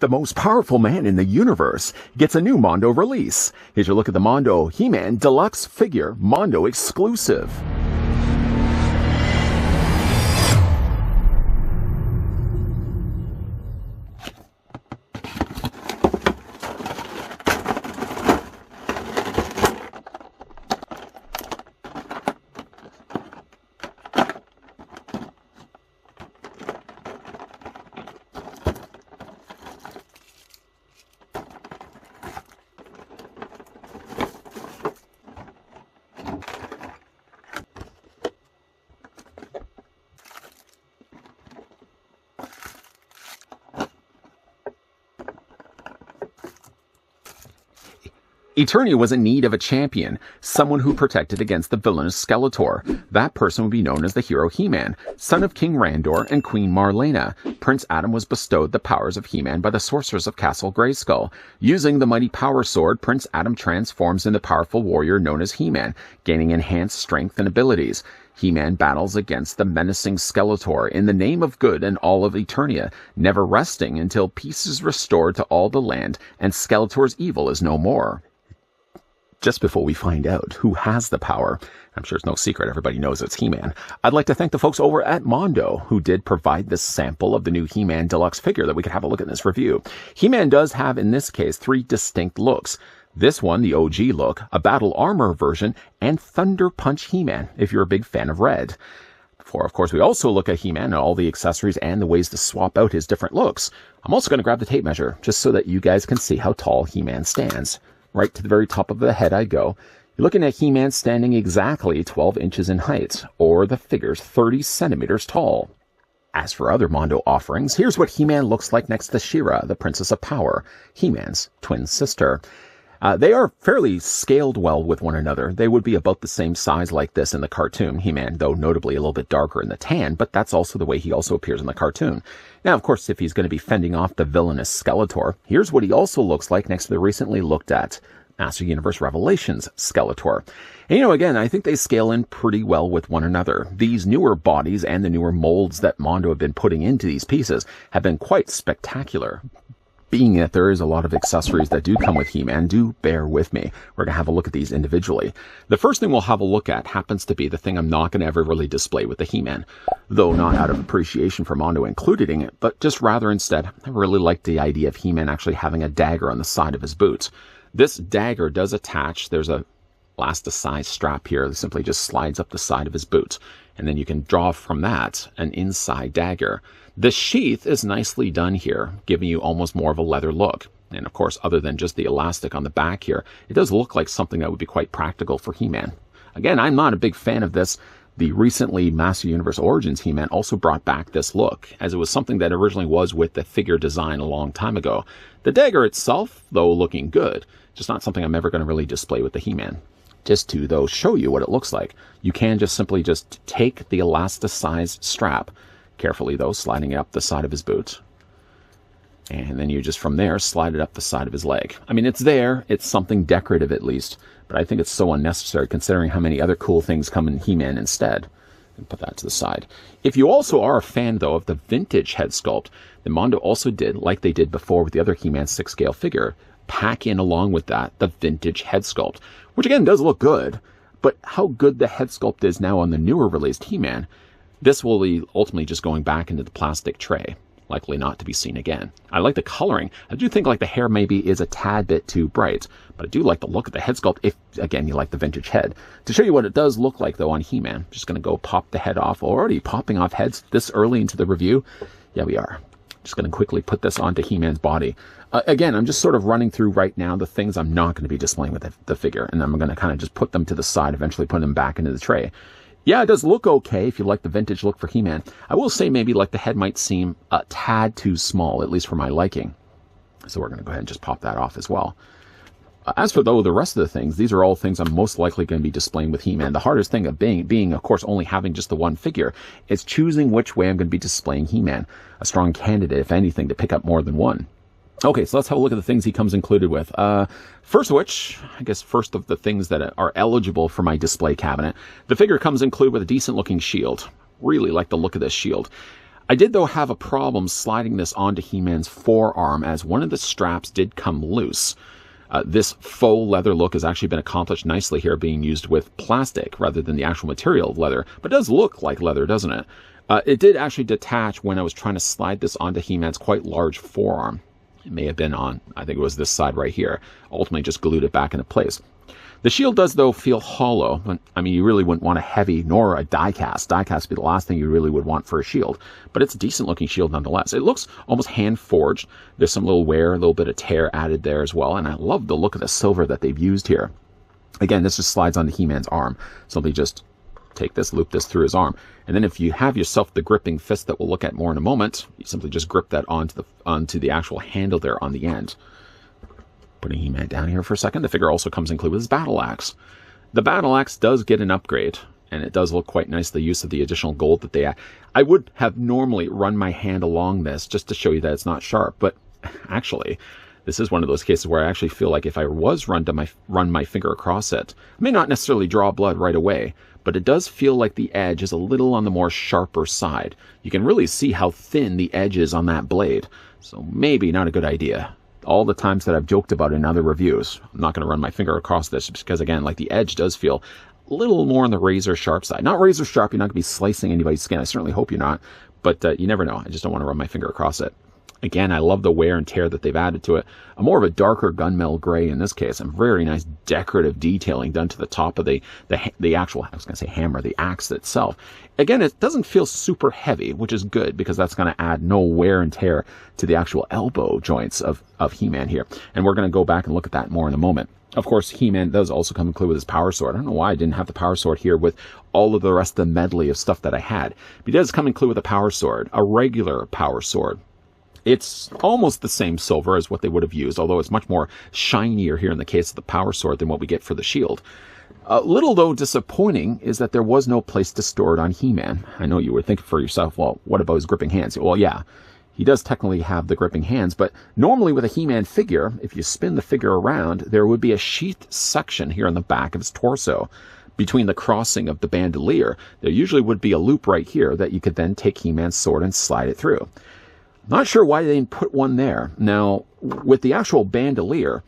The most powerful man in the universe gets a new Mondo release. Here's your look at the Mondo He-Man Deluxe figure, Mondo exclusive. Eternia was in need of a champion, someone who protected against the villainous Skeletor. That person would be known as the hero He-Man, son of King Randor and Queen Marlena. Prince Adam was bestowed the powers of He-Man by the sorcerers of Castle Grayskull. Using the mighty Power Sword, Prince Adam transforms into the powerful warrior known as He-Man, gaining enhanced strength and abilities. He-Man battles against the menacing Skeletor in the name of good and all of Eternia, never resting until peace is restored to all the land and Skeletor's evil is no more. Just before we find out who has the power, I'm sure it's no secret, everybody knows it's He-Man, I'd like to thank the folks over at Mondo who did provide this sample of the new He-Man Deluxe figure that we could have a look at in this review. He-Man does have, in this case, 3 distinct looks. This one, the OG look, a battle armor version, and Thunder Punch He-Man, if you're a big fan of red. Before, of course, we also look at He-Man and all the accessories and the ways to swap out his different looks. I'm also going to grab the tape measure, just so that you guys can see how tall He-Man stands. Right to the very top of the head I go. You're looking at He-Man standing exactly 12 inches in height, or the figure's 30 centimeters tall. As for other Mondo offerings, here's what He-Man looks like next to She-Ra, the Princess of Power, He-Man's twin sister. They are fairly scaled well with one another. They would be about the same size like this in the cartoon, He-Man, though notably a little bit darker in the tan, but that's also the way he also appears in the cartoon. Now, of course, if he's going to be fending off the villainous Skeletor, here's what he also looks like next to the recently looked at Master Universe Revelations Skeletor. And again, I think they scale in pretty well with one another. These newer bodies and the newer molds that Mondo have been putting into these pieces have been quite spectacular. Being that there is a lot of accessories that do come with He-Man, do bear with me. We're going to have a look at these individually. The first thing we'll have a look at happens to be the thing I'm not going to ever really display with the He-Man. Though not out of appreciation for Mondo including it, but just rather instead, I really like the idea of He-Man actually having a dagger on the side of his boots. This dagger does attach. There's a elasticized strap here that simply just slides up the side of his boot. And then you can draw from that an inside dagger. The sheath is nicely done here, giving you almost more of a leather look. And of course, other than just the elastic on the back here, it does look like something that would be quite practical for He-Man. Again, I'm not a big fan of this. The recently Master Universe Origins He-Man also brought back this look, as it was something that originally was with the figure design a long time ago. The dagger itself, though looking good, just not something I'm ever going to really display with the He-Man. Just to, though, show you what it looks like. You can just simply just take the elasticized strap, carefully, though, sliding it up the side of his boot. And then you just, from there, slide it up the side of his leg. I mean, it's there. It's something decorative, at least. But I think it's so unnecessary, considering how many other cool things come in He-Man instead. And put that to the side. If you also are a fan, though, of the vintage head sculpt, then Mondo also did, like they did before with the other He-Man 6-scale figure, pack in along with that the vintage head sculpt, which again does look good, but how good the head sculpt is now on the newer released He-Man, this will be ultimately just going back into the plastic tray, likely not to be seen again. I like the coloring. I do think like the hair maybe is a tad bit too bright, but I do like the look of the head sculpt if, again, you like the vintage head. To show you what it does look like, though, on He-Man, I'm just going to go pop the head off. Already popping off heads this early into the review. Yeah, we are. Just going to quickly put this onto He-Man's body. Again, I'm just sort of running through right now the things I'm not going to be displaying with the figure, and I'm going to kind of just put them to the side, eventually put them back into the tray. Yeah, it does look okay if you like the vintage look for He-Man. I will say maybe like the head might seem a tad too small, at least for my liking. So we're going to go ahead and just pop that off as well. As for, though, the rest of the things, these are all things I'm most likely going to be displaying with He-Man. The hardest thing of being, of course, only having just the one figure is choosing which way I'm going to be displaying He-Man. A strong candidate, if anything, to pick up more than one. Okay, so let's have a look at the things he comes included with. First of which, I guess first of the things that are eligible for my display cabinet, the figure comes included with a decent looking shield. Really like the look of this shield. I did, though, have a problem sliding this onto He-Man's forearm, as one of the straps did come loose. This faux leather look has actually been accomplished nicely here, being used with plastic rather than the actual material of leather, but it does look like leather, doesn't it? It did actually detach when I was trying to slide this onto He-Man's quite large forearm. It may have been on, I think it was this side right here. Ultimately just glued it back into place. The shield does, though, feel hollow. I mean, you really wouldn't want a heavy nor a die-cast. Die-cast would be the last thing you really would want for a shield. But it's a decent-looking shield nonetheless. It looks almost hand-forged. There's some little wear, a little bit of tear added there as well. And I love the look of the silver that they've used here. Again, this just slides onto He-Man's arm. Simply just take this, loop this through his arm. And then if you have yourself the gripping fist that we'll look at more in a moment, you simply just grip that onto the actual handle there on the end. Putting He-Man down here for a second, the figure also comes included with his battle axe. The battle axe does get an upgrade, and it does look quite nice, the use of the additional gold that they add. I would have normally run my hand along this just to show you that it's not sharp, but actually, this is one of those cases where I actually feel like if I was run my finger across it, I may not necessarily draw blood right away, but it does feel like the edge is a little on the more sharper side. You can really see how thin the edge is on that blade, so maybe not a good idea. All the times that I've joked about in other reviews, I'm not going to run my finger across this because, again, like the edge does feel a little more on the razor sharp side. Not razor sharp, you're not going to be slicing anybody's skin. I certainly hope you're not, but you never know. I just don't want to run my finger across it. Again, I love the wear and tear that they've added to it. A more of a darker gunmetal gray in this case, and very nice decorative detailing done to the top of the actual, I was going to say hammer, the axe itself. Again, it doesn't feel super heavy, which is good because that's going to add no wear and tear to the actual elbow joints of He-Man here. And we're going to go back and look at that more in a moment. Of course, He-Man does also come included with his power sword. I don't know why I didn't have the power sword here with all of the rest of the medley of stuff that I had. But he does come included with a power sword, a regular power sword. It's almost the same silver as what they would have used, although it's much more shinier here in the case of the power sword than what we get for the shield. A little, though, disappointing is that there was no place to store it on He-Man. I know you were thinking for yourself, well, what about his gripping hands? Well, yeah, he does technically have the gripping hands, but normally with a He-Man figure, if you spin the figure around, there would be a sheath section here on the back of his torso. Between the crossing of the bandolier, there usually would be a loop right here that you could then take He-Man's sword and slide it through. Not sure why they didn't put one there. Now, with the actual bandolier,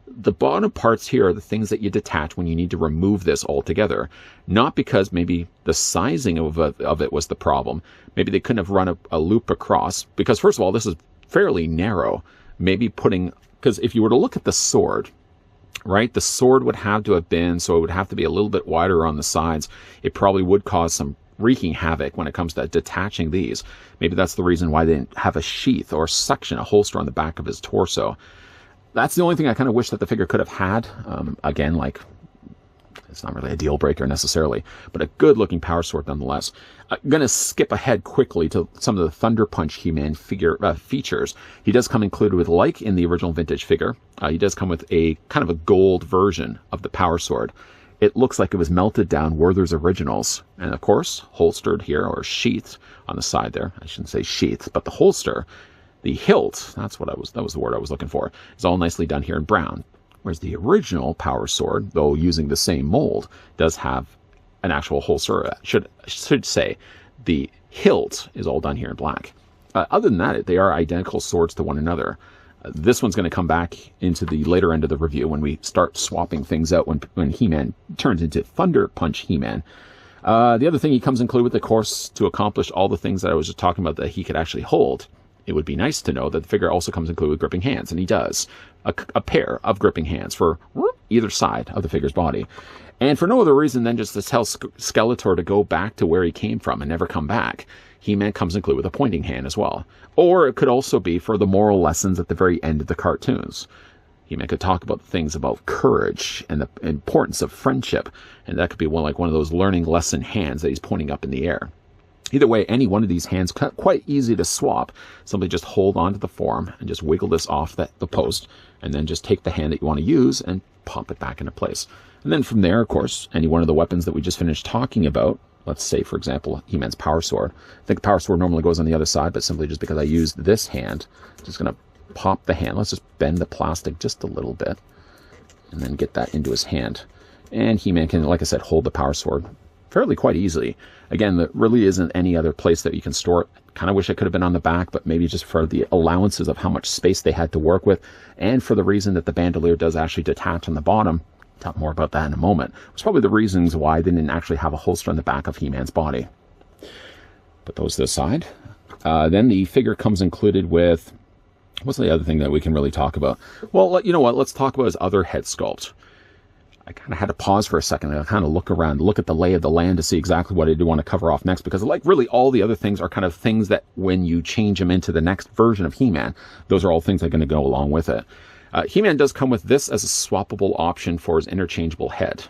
the bottom parts here are the things that you detach when you need to remove this altogether. Not because maybe the sizing of it was the problem. Maybe they couldn't have run a loop across. Because, first of all, this is fairly narrow. Maybe because if you were to look at the sword, right, the sword would have to have been, so it would have to be a little bit wider on the sides. It probably would cause some wreaking havoc when it comes to detaching these. Maybe that's the reason why they didn't have a sheath or section, a holster on the back of his torso. That's the only thing I kind of wish that the figure could have had. Again, like, it's not really a deal breaker necessarily, but a good looking power sword nonetheless. I'm going to skip ahead quickly to some of the Thunder Punch He-Man figure features. He does come included with, like in the original vintage figure, he does come with a kind of a gold version of the power sword. It looks like it was melted down Werther's originals. And of course, holstered here, or sheathed on the side there. I shouldn't say sheath, but the holster, the hilt, that was the word I was looking for, is all nicely done here in brown. Whereas the original power sword, though using the same mold, does have an actual holster. Should say the hilt is all done here in black. Other than that, they are identical swords to one another. This one's going to come back into the later end of the review when we start swapping things out when He-Man turns into Thunder Punch He-Man. The other thing he comes included with, of course, to accomplish all the things that I was just talking about that he could actually hold. It would be nice to know that the figure also comes included with gripping hands, and he does. A pair of gripping hands for either side of the figure's body. And for no other reason than just to tell Skeletor to go back to where he came from and never come back. He-Man comes included with a pointing hand as well. Or it could also be for the moral lessons at the very end of the cartoons. He-Man could talk about things about courage and the importance of friendship, and that could be one of those learning lesson hands that he's pointing up in the air. Either way, any one of these hands, quite easy to swap. Simply just hold onto the form and just wiggle this off the post, and then just take the hand that you want to use and pop it back into place. And then from there, of course, any one of the weapons that we just finished talking about, let's say, for example, He-Man's power sword. I think the power sword normally goes on the other side, but simply just because I used this hand, I'm just going to pop the hand. Let's just bend the plastic just a little bit and then get that into his hand. And He-Man can, like I said, hold the power sword fairly quite easily. Again, there really isn't any other place that you can store it. Kind of wish it could have been on the back, but maybe just for the allowances of how much space they had to work with, and for the reason that the bandolier does actually detach on the bottom. Talk more about that in a moment. It's probably the reasons why they didn't actually have a holster on the back of He-Man's body. Put those to the side. Then the figure comes included with, what's the other thing that we can really talk about? Well, you know what? Let's talk about his other head sculpt. I kind of had to pause for a second and kind of look around, look at the lay of the land to see exactly what I do want to cover off next, because like really all the other things are kind of things that when you change them into the next version of He-Man, those are all things that are going to go along with it. He-Man does come with this as a swappable option for his interchangeable head.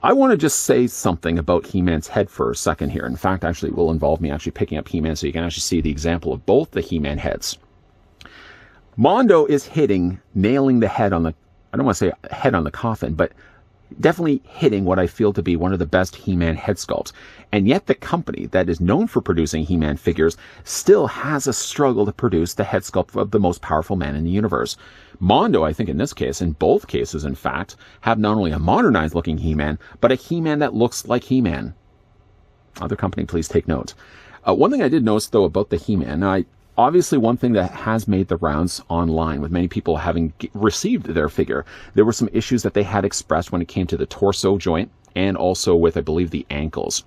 I want to just say something about He-Man's head for a second here. In fact, actually, it will involve me actually picking up He-Man so you can actually see the example of both the He-Man heads. Mondo is nailing the head on the, I don't want to say head on the coffin, but definitely hitting what I feel to be one of the best He-Man head sculpts. And yet the company that is known for producing He-Man figures still has a struggle to produce the head sculpt of the most powerful man in the universe. Mondo, I think in this case, in both cases in fact, have not only a modernized looking He-Man, but a He-Man that looks like He-Man. Other company, please take note. One thing I did notice though about the He-Man, obviously, one thing that has made the rounds online, with many people having received their figure, there were some issues that they had expressed when it came to the torso joint and also with, I believe, the ankles.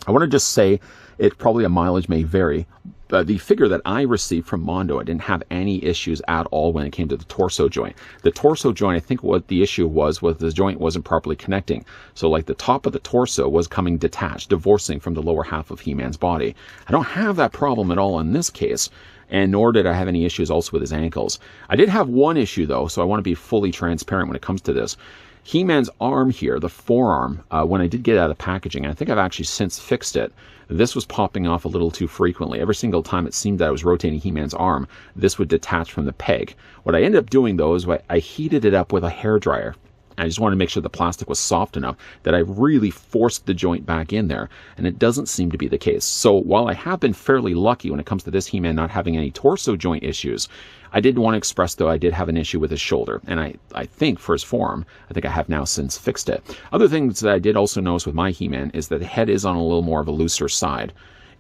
I want to just say it probably a mileage may vary. The figure that I received from Mondo, I didn't have any issues at all when it came to the torso joint. The torso joint, I think what the issue was the joint wasn't properly connecting. So like the top of the torso was coming detached, divorcing from the lower half of He-Man's body. I don't have that problem at all in this case, and nor did I have any issues also with his ankles. I did have one issue though, so I want to be fully transparent when it comes to this. He-Man's arm here, the forearm, when I did get it out of the packaging, I think I've actually since fixed it. This was popping off a little too frequently. Every single time it seemed that I was rotating He-Man's arm, this would detach from the peg. What I ended up doing though is I heated it up with a hairdryer. I just wanted to make sure the plastic was soft enough that I really forced the joint back in there, and it doesn't seem to be the case. So while I have been fairly lucky when it comes to this He-Man not having any torso joint issues, I did want to express, though, I did have an issue with his shoulder, and I think for his forearm, I think I have now since fixed it. Other things that I did also notice with my He-Man is that the head is on a little more of a looser side.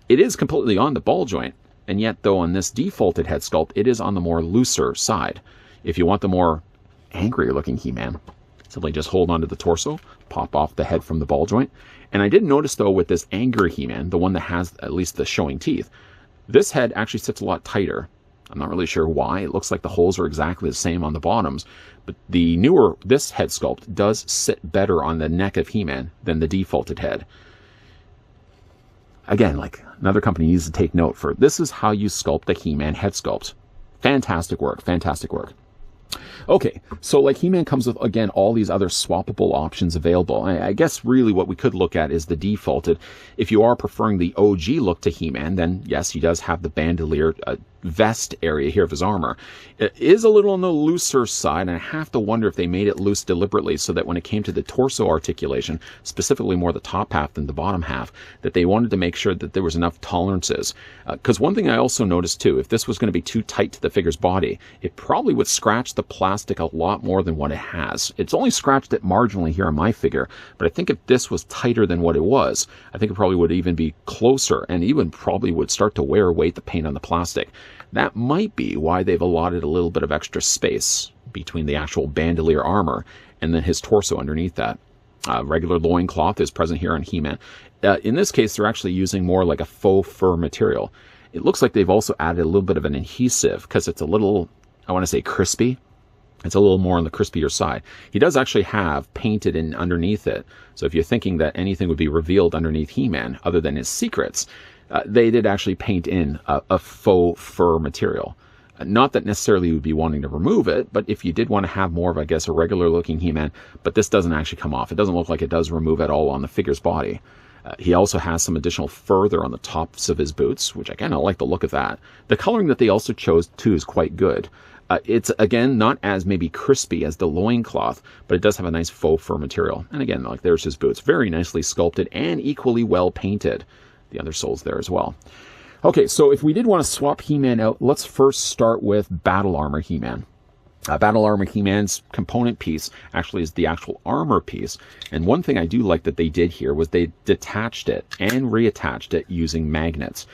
It is completely on the ball joint, and yet, though, on this defaulted head sculpt, it is on the more looser side. If you want the more angrier-looking He-Man, simply just hold onto the torso, pop off the head from the ball joint. And I did notice, though, with this angry He-Man, the one that has at least the showing teeth, this head actually sits a lot tighter. I'm not really sure why. It looks like the holes are exactly the same on the bottoms, but this head sculpt does sit better on the neck of He-Man than the defaulted head. Again, like another company needs to take note for, this is how you sculpt the He-Man head sculpt. Fantastic work, fantastic work. Okay, so like He-Man comes with, again, all these other swappable options available. I guess really what we could look at is the defaulted. If you are preferring the OG look to He-Man, then yes, he does have the bandolier vest area here of his armor. It is a little on the looser side, and I have to wonder if they made it loose deliberately so that when it came to the torso articulation, specifically more the top half than the bottom half, that they wanted to make sure that there was enough tolerances. Because one thing I also noticed too, if this was going to be too tight to the figure's body, it probably would scratch the plastic a lot more than what it has. It's only scratched it marginally here on my figure, but I think if this was tighter than what it was, I think it probably would even be closer and even probably would start to wear away the paint on the plastic. That might be why they've allotted a little bit of extra space between the actual bandolier armor and then his torso underneath that. Regular loincloth is present here on He-Man. In this case, they're actually using more like a faux fur material. It looks like they've also added a little bit of an adhesive because it's a little, I want to say crispy. It's a little more on the crispier side. He does actually have painted in underneath it. So if you're thinking that anything would be revealed underneath He-Man other than his secrets, they did actually paint in a faux fur material. Not that necessarily you would be wanting to remove it, but if you did want to have more of, I guess, a regular looking He-Man, but this doesn't actually come off. It doesn't look like it does remove at all on the figure's body. He also has some additional fur there on the tops of his boots, which again, I like the look of that. The coloring that they also chose too is quite good. It's, again, not as maybe crispy as the loincloth, but it does have a nice faux fur material. And again, like there's his boots, very nicely sculpted and equally well painted. The other soles there as well. Okay, so if we did want to swap He-Man out, let's first start with Battle Armor He-Man. Battle Armor He-Man's component piece actually is the actual armor piece. And one thing I do like that they did here was they detached it and reattached it using magnets.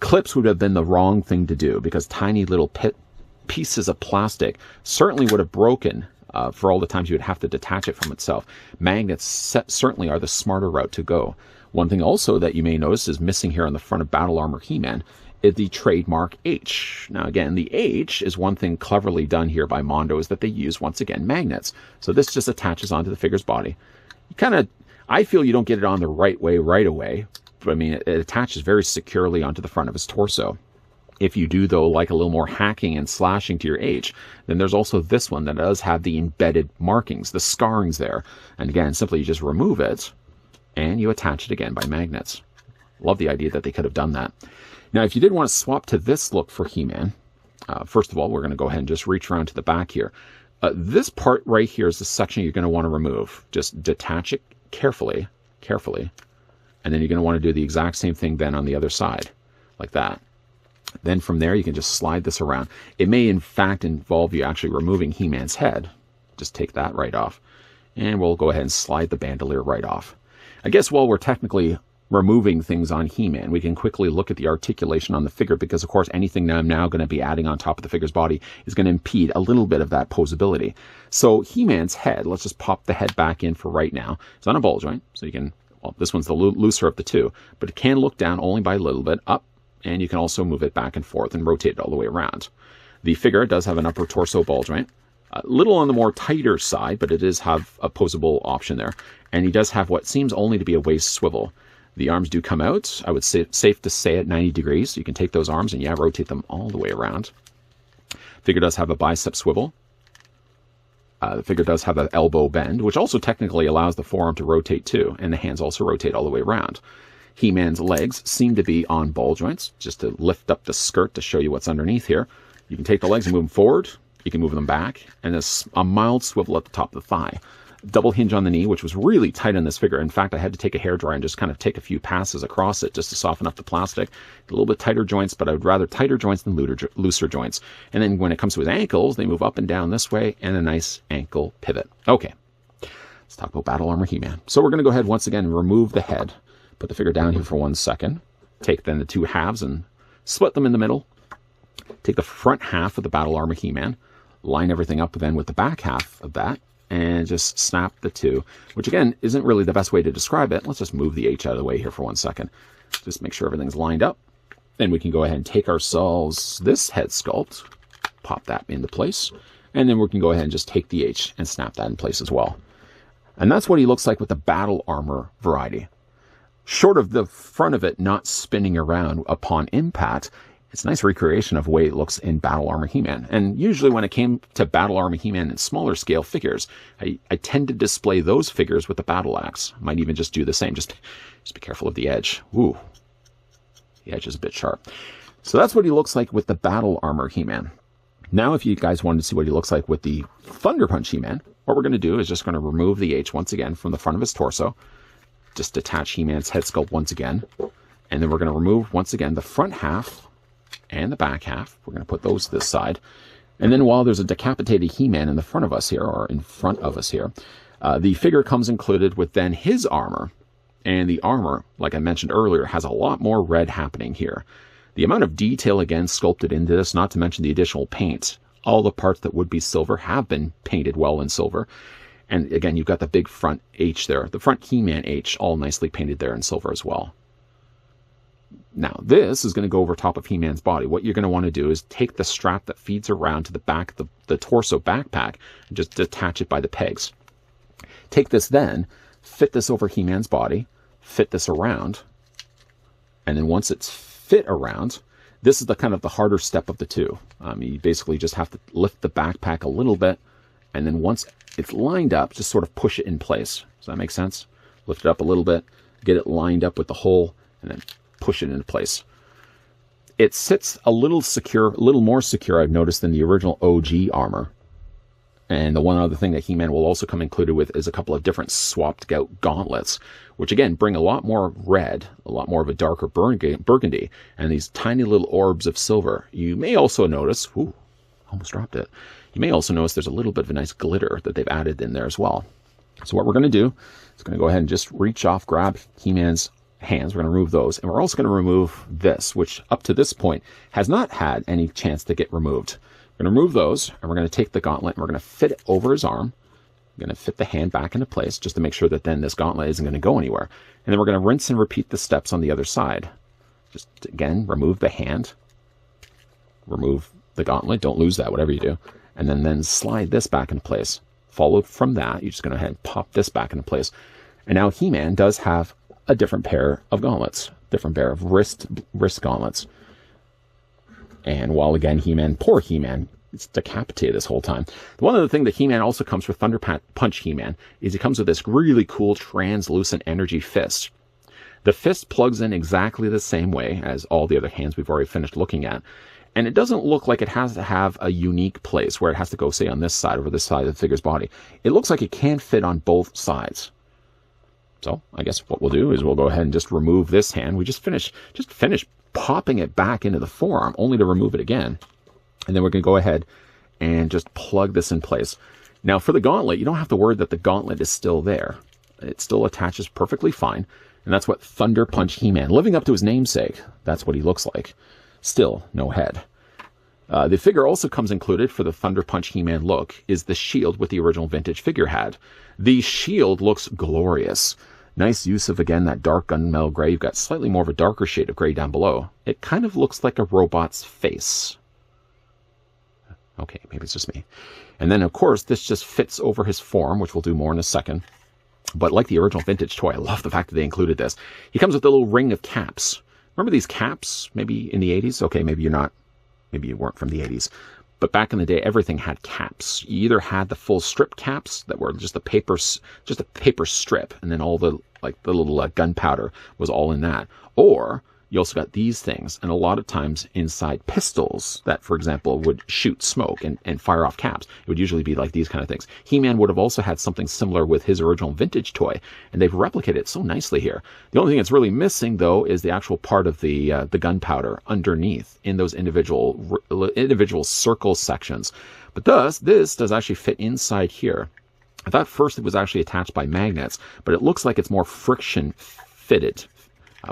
Clips would have been the wrong thing to do because tiny little pieces of plastic certainly would have broken for all the times you would have to detach it from itself. Magnets certainly are the smarter route to go. One thing also that you may notice is missing here on the front of Battle Armor He-Man is the trademark H. Now again, the H is one thing cleverly done here by Mondo, is that they use, once again, magnets. So this just attaches onto the figure's body. I feel you don't get it on the right way right away, but I mean, it attaches very securely onto the front of his torso. If you do, though, like a little more hacking and slashing to your H, then there's also this one that does have the embedded markings, the scarrings there. And again, simply you just remove it, and you attach it again by magnets. Love the idea that they could have done that. Now, if you did want to swap to this look for He-Man, first of all, we're going to go ahead and just reach around to the back here. This part right here is the section you're going to want to remove. Just detach it carefully, and then you're going to want to do the exact same thing then on the other side, like that. Then from there, you can just slide this around. It may, in fact, involve you actually removing He-Man's head. Just take that right off, and we'll go ahead and slide the bandolier right off. I guess while we're technically removing things on He-Man, we can quickly look at the articulation on the figure, because of course anything that I'm now going to be adding on top of the figure's body is going to impede a little bit of that posability. So He-Man's head, let's just pop the head back in for right now. It's on a ball joint, so you can, well, this one's the looser of the two, but it can look down only by a little bit up, and you can also move it back and forth and rotate it all the way around. The figure does have an upper torso ball joint, a little on the more tighter side, but it does have a posable option there, and he does have what seems only to be a waist swivel. The arms do come out, I would say, safe to say, at 90 degrees. You can take those arms and, yeah, rotate them all the way around. Figure does have a bicep swivel. The figure does have an elbow bend, which also technically allows the forearm to rotate too, and the hands also rotate all the way around. He-Man's legs seem to be on ball joints, just to lift up the skirt to show you what's underneath here. You can take the legs and move them forward. You can move them back, and there's a mild swivel at the top of the thigh. Double hinge on the knee, which was really tight on this figure. In fact, I had to take a hairdryer and just kind of take a few passes across it just to soften up the plastic. A little bit tighter joints, but I would rather tighter joints than looser joints. And then when it comes to his ankles, they move up and down this way, and a nice ankle pivot. Okay, let's talk about Battle Armor He-Man. So we're going to go ahead once again and remove the head. Put the figure down here for 1 second. Take then the two halves and split them in the middle. Take the front half of the Battle Armor He-Man, line everything up then with the back half of that, and just snap the two, which again isn't really the best way to describe it. Let's just move the H out of the way here for 1 second. Just make sure everything's lined up. Then we can go ahead and take ourselves this head sculpt, pop that into place, and then we can go ahead and just take the H and snap that in place as well. And that's what he looks like with the Battle Armor variety. Short of the front of it not spinning around upon impact, it's a nice recreation of the way it looks in Battle Armor He-Man. And usually when it came to Battle Armor He-Man in smaller scale figures, I tend to display those figures with the battle axe. Might even just do the same. Just be careful of the edge. Ooh, the edge is a bit sharp. So that's what he looks like with the Battle Armor He-Man. Now, if you guys wanted to see what he looks like with the Thunder Punch He-Man, what we're going to do is just going to remove the H once again from the front of his torso. Just detach He-Man's head sculpt once again. And then we're going to remove, once again, the front half and the back half. We're going to put those to this side. And then while there's a decapitated He-Man in the front of us here, or in front of us here, the figure comes included with then his armor. And the armor, like I mentioned earlier, has a lot more red happening here. The amount of detail, again, sculpted into this, not to mention the additional paint. All the parts that would be silver have been painted well in silver. And again, you've got the big front H there, the front He-Man H, all nicely painted there in silver as well. Now, this is going to go over top of He-Man's body. What you're going to want to do is take the strap that feeds around to the back of the torso backpack and just detach it by the pegs. Take this then, fit this over He-Man's body, fit this around, and then once it's fit around, this is the kind of the harder step of the two. You basically just have to lift the backpack a little bit, and then once it's lined up, just sort of push it in place. Does that make sense? Lift it up a little bit, get it lined up with the hole, and then push it into place. It sits a little secure, a little more secure, I've noticed, than the original OG armor. And the one other thing that He-Man will also come included with is a couple of different swapped out gauntlets, which again bring a lot more red, a lot more of a darker burgundy, and these tiny little orbs of silver. You may also notice, oh almost dropped it. You may also notice there's a little bit of a nice glitter that they've added in there as well. So what we're going to do is going to go ahead and just reach off, grab He-Man's hands. We're going to remove those. And we're also going to remove this, which up to this point has not had any chance to get removed. We're going to remove those, and we're going to take the gauntlet, and we're going to fit it over his arm. We're going to fit the hand back into place just to make sure that then this gauntlet isn't going to go anywhere. And then we're going to rinse and repeat the steps on the other side. Just, again, remove the hand. Remove the gauntlet. Don't lose that, whatever you do. And then slide this back into place. Followed from that, you're just going to go ahead and pop this back into place. And now He-Man does have a different pair of gauntlets. Different pair of wrist gauntlets. And while, again, He-Man, poor He-Man, it's decapitated this whole time. One other thing that He-Man also comes with Thunder Punch He-Man is he comes with this really cool translucent energy fist. The fist plugs in exactly the same way as all the other hands we've already finished looking at. And it doesn't look like it has to have a unique place where it has to go, say, on this side or this side of the figure's body. It looks like it can fit on both sides. So I guess what we'll do is we'll go ahead and just remove this hand. We just finish popping it back into the forearm, only to remove it again. And then we're going to go ahead and just plug this in place. Now for the gauntlet, you don't have to worry that the gauntlet is still there. It still attaches perfectly fine. And that's what Thunder Punch He-Man, living up to his namesake, that's what he looks like. Still no head. The figure also comes included for the Thunder Punch He-Man look is the shield with the original vintage figure had. The shield looks glorious. Nice use of, again, that dark gunmetal gray. You've got slightly more of a darker shade of gray down below. It kind of looks like a robot's face. Okay, maybe it's just me. And then, of course, this just fits over his form, which we'll do more in a second. But like the original vintage toy, I love the fact that they included this. He comes with a little ring of caps. Remember these caps, maybe in the 80s? Okay, maybe you're not. Maybe you weren't from the 80s. But back in the day, everything had caps. You either had the full strip caps that were just a paper strip, and then all the little gunpowder was all in that. Or you also got these things, and a lot of times inside pistols that, for example, would shoot smoke and fire off caps. It would usually be like these kind of things. He-Man would have also had something similar with his original vintage toy, and they've replicated it so nicely here. The only thing that's really missing, though, is the actual part of the gunpowder underneath in those individual circle sections. But this does actually fit inside here. I thought first it was actually attached by magnets, but it looks like it's more friction fitted.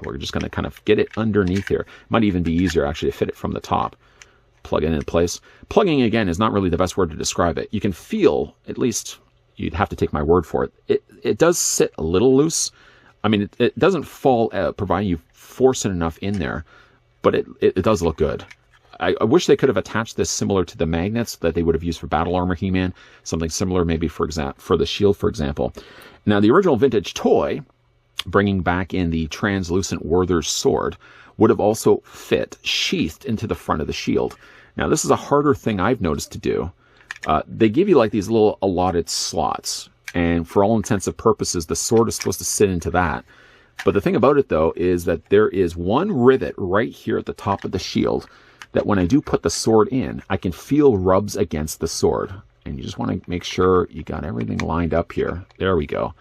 We're just going to kind of get it underneath here. Might even be easier actually to fit it from the top. Plug it into place. Plugging, again, is not really the best word to describe it. You can feel, at least you'd have to take my word for it, it does sit a little loose. I mean, it doesn't fall providing you force it enough in there, but it does look good. I wish they could have attached this similar to the magnets that they would have used for Battle Armor He-Man. Something similar maybe for the shield, for example. Now, the original vintage toy, bringing back in the translucent Werther's sword, would have also fit sheathed into the front of the shield. Now, this is a harder thing I've noticed to do. They give you like these little allotted slots, and for all intents and purposes, the sword is supposed to sit into that. But the thing about it, though, is that there is one rivet right here at the top of the shield that when I do put the sword in, I can feel rubs against the sword. And you just want to make sure you got everything lined up here. There we go.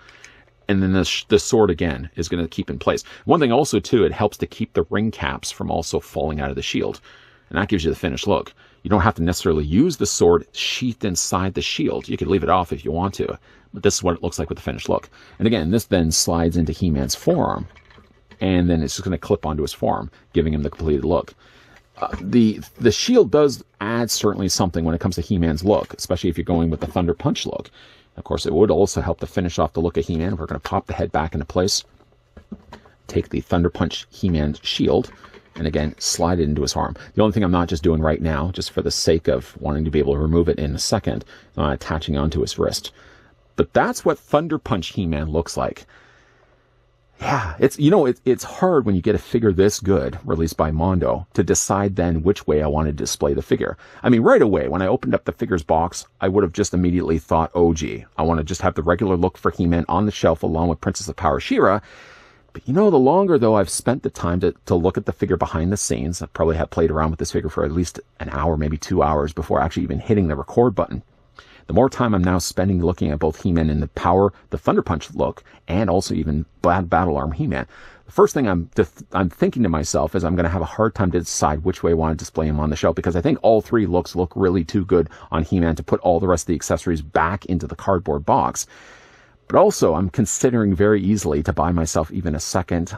And then the sword, again, is going to keep in place. One thing also, too, it helps to keep the ring caps from also falling out of the shield. And that gives you the finished look. You don't have to necessarily use the sword sheathed inside the shield. You can leave it off if you want to. But this is what it looks like with the finished look. And again, this then slides into He-Man's forearm. And then it's just going to clip onto his forearm, giving him the completed look. The shield does add certainly something when it comes to He-Man's look, especially if you're going with the Thunder Punch look. Of course, it would also help to finish off the look of He-Man. We're going to pop the head back into place. Take the Thunder Punch He-Man shield. And again, slide it into his arm. The only thing I'm not just doing right now, just for the sake of wanting to be able to remove it in a second, is not attaching onto his wrist. But that's what Thunder Punch He-Man looks like. Yeah, it's hard when you get a figure this good, released by Mondo, to decide then which way I want to display the figure. I mean, right away, when I opened up the figure's box, I would have just immediately thought, oh gee, I want to just have the regular look for He-Man on the shelf along with Princess of Power She-Ra. But the longer, though, I've spent the time to look at the figure behind the scenes, I probably have played around with this figure for at least an hour, maybe 2 hours before actually even hitting the record button. The more time I'm now spending looking at both He-Man in the Power, the Thunder Punch look, and also even Battle Arm He-Man, the first thing I'm thinking to myself is I'm going to have a hard time to decide which way I want to display him on the shelf, because I think all three looks look really too good on He-Man to put all the rest of the accessories back into the cardboard box. But also, I'm considering very easily to buy myself even a second,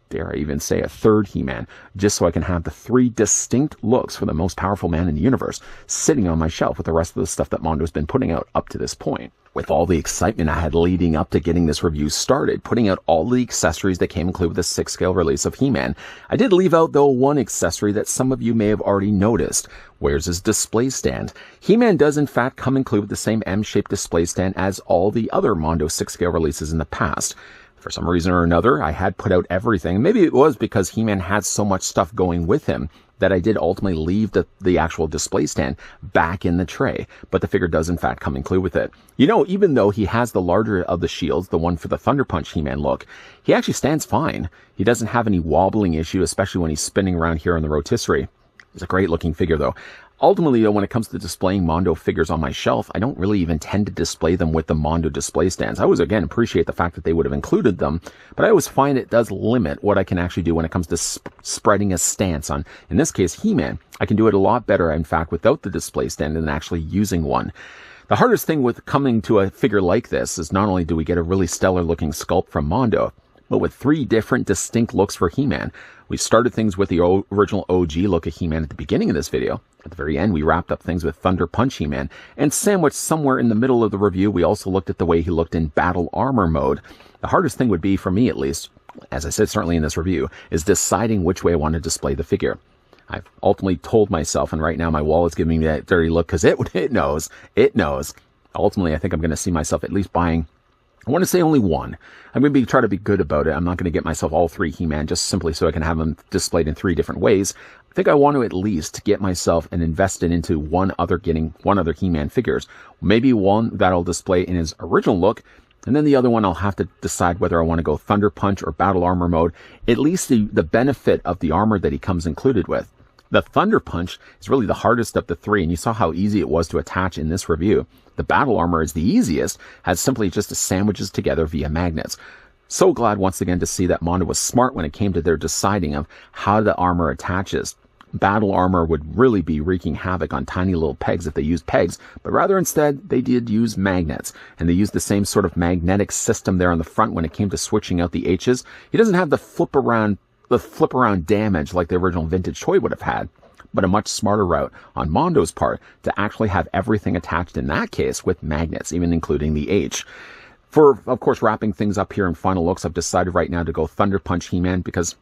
dare I even say a third He-Man, just so I can have the three distinct looks for the most powerful man in the universe sitting on my shelf with the rest of the stuff that Mondo's been putting out up to this point. With all the excitement I had leading up to getting this review started, putting out all the accessories that came included with the 6-scale release of He-Man, I did leave out, though, one accessory that some of you may have already noticed. Where's his display stand? He-Man does, in fact, come included with the same M-shaped display stand as all the other Mondo 6-scale releases in the past. For some reason or another, I had put out everything. Maybe it was because He-Man had so much stuff going with him that I did ultimately leave the actual display stand back in the tray. But the figure does, in fact, come included with it. You know, even though he has the larger of the shields, the one for the Thunder Punch He-Man look, he actually stands fine. He doesn't have any wobbling issue, especially when he's spinning around here on the rotisserie. It's a great looking figure, though. Ultimately, though, when it comes to displaying Mondo figures on my shelf, I don't really even tend to display them with the Mondo display stands. I always, again, appreciate the fact that they would have included them, but I always find it does limit what I can actually do when it comes to spreading a stance on, in this case, He-Man. I can do it a lot better, in fact, without the display stand than actually using one. The hardest thing with coming to a figure like this is not only do we get a really stellar-looking sculpt from Mondo, but with three different distinct looks for He-Man. We started things with the original OG look of He-Man at the beginning of this video. At the very end, we wrapped up things with Thunder Punch He-Man. And sandwiched somewhere in the middle of the review, we also looked at the way he looked in Battle Armor mode. The hardest thing would be, for me at least, as I said certainly in this review, is deciding which way I want to display the figure. I've ultimately told myself, and right now my wall is giving me that dirty look because it knows. Ultimately, I think I'm going to see myself at least buying, I want to say only one. I'm going to try to be good about it. I'm not going to get myself all three He-Man just simply so I can have them displayed in three different ways. I think I want to at least get myself and invest it into one other He-Man figures. Maybe one that'll display in his original look, and then the other one I'll have to decide whether I want to go Thunder Punch or Battle Armor mode. At least the benefit of the armor that he comes included with. The Thunder Punch is really the hardest of the three, and you saw how easy it was to attach in this review. The Battle Armor is the easiest, as simply just sandwiches together via magnets. So glad once again to see that Mondo was smart when it came to their deciding of how the armor attaches. Battle Armor would really be wreaking havoc on tiny little pegs if they used pegs, but rather instead they did use magnets, and they used the same sort of magnetic system there on the front when it came to switching out the H's. He doesn't have the flip around damage like the original vintage toy would have had, but a much smarter route on Mondo's part to actually have everything attached in that case with magnets, even including the H. For, of course, wrapping things up here in final looks, I've decided right now to go Thunder Punch He-Man because,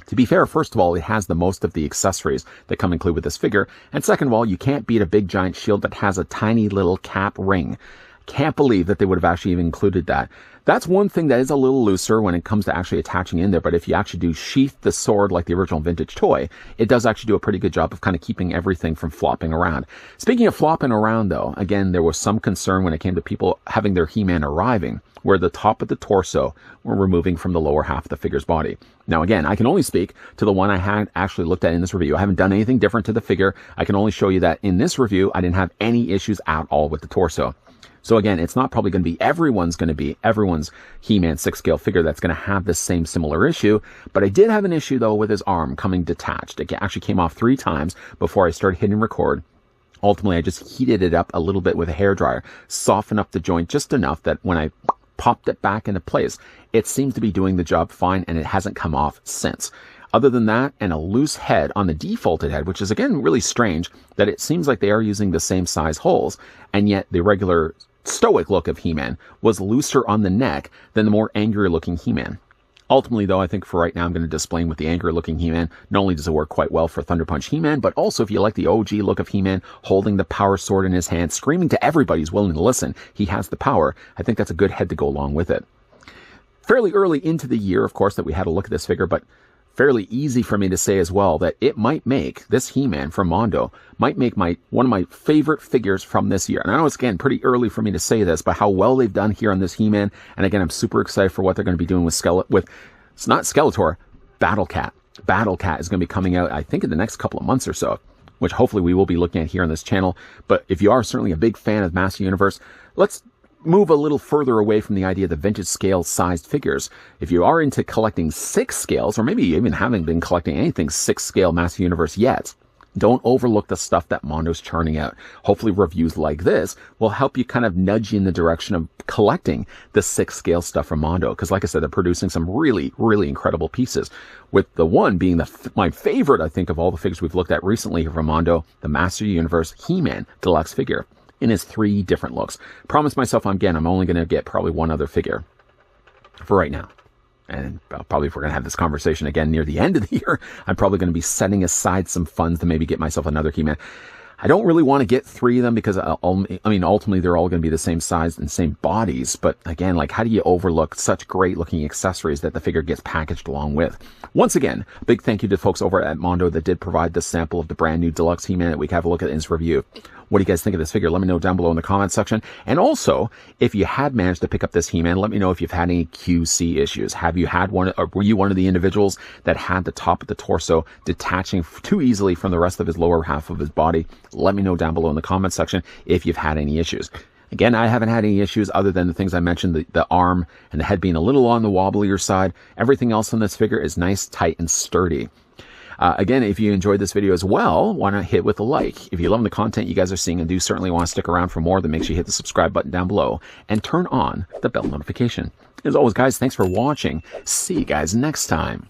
to be fair, first of all, it has the most of the accessories that come included with this figure, and second of all, you can't beat a big giant shield that has a tiny little cap ring. Can't believe that they would have actually even included that. That's one thing that is a little looser when it comes to actually attaching in there, but if you actually do sheath the sword like the original vintage toy, it does actually do a pretty good job of kind of keeping everything from flopping around. Speaking of flopping around, though, again, there was some concern when it came to people having their He-Man arriving, where the top of the torso were removing from the lower half of the figure's body. Now, again, I can only speak to the one I had actually looked at in this review. I haven't done anything different to the figure. I can only show you that in this review, I didn't have any issues at all with the torso. So again, it's not probably going to be everyone's He-Man 6-scale figure that's going to have this same similar issue, but I did have an issue though with his arm coming detached. It actually came off 3 times before I started hitting record. Ultimately, I just heated it up a little bit with a hairdryer, softened up the joint just enough that when I popped it back into place, it seems to be doing the job fine, and it hasn't come off since. Other than that, and a loose head on the defaulted head, which is again really strange that it seems like they are using the same size holes, and yet the regular stoic look of He-Man was looser on the neck than the more angry looking He-Man. Ultimately, though, I think for right now I'm going to display him with the angry looking He-Man. Not only does it work quite well for Thunder Punch He-Man, but also if you like the OG look of He-Man, holding the power sword in his hand, screaming to everybody who's willing to listen, he has the power, I think that's a good head to go along with it. Fairly early into the year, of course, that we had a look at this figure, but fairly easy for me to say as well that it might make this He-Man from Mondo might make one of my favorite figures from this year. And I know it's, again, pretty early for me to say this, but how well they've done here on this He-Man. And again, I'm super excited for what they're going to be doing with it's not Skeletor, Battle Cat. Battle Cat is going to be coming out, I think, in the next couple of months or so. which hopefully we will be looking at here on this channel. But if you are certainly a big fan of Master Universe, let's move a little further away from the idea of the vintage scale sized figures. If you are into collecting 6 scales, or maybe you even haven't been collecting anything 6 scale Master Universe yet, don't overlook the stuff that Mondo's churning out. Hopefully reviews like this will help you kind of nudge you in the direction of collecting the 6 scale stuff from Mondo. Because like I said, they're producing some really, really incredible pieces. With the one being my favorite, I think, of all the figures we've looked at recently from Mondo, the Master Universe He-Man Deluxe figure in his 3 different looks. Promise myself, again, I'm only going to get probably one other figure for right now. And probably if we're going to have this conversation again near the end of the year, I'm probably going to be setting aside some funds to maybe get myself another He-Man. I don't really want to get 3 of them because, I mean, ultimately they're all going to be the same size and same bodies. But again, like, how do you overlook such great looking accessories that the figure gets packaged along with? Once again, a big thank you to folks over at Mondo that did provide this sample of the brand new Deluxe He-Man that we can have a look at in this review. What do you guys think of this figure? Let me know down below in the comment section. And also, if you had managed to pick up this He-Man, let me know if you've had any QC issues. Have you had one, or were you one of the individuals that had the top of the torso detaching too easily from the rest of his lower half of his body? Let me know down below in the comment section if you've had any issues. Again, I haven't had any issues other than the things I mentioned, the arm and the head being a little on the wobblier side. Everything else on this figure is nice, tight, and sturdy. Again, if you enjoyed this video as well, why not hit with a like? If you love the content you guys are seeing and do certainly want to stick around for more, then make sure you hit the subscribe button down below and turn on the bell notification. As always, guys, thanks for watching. See you guys next time.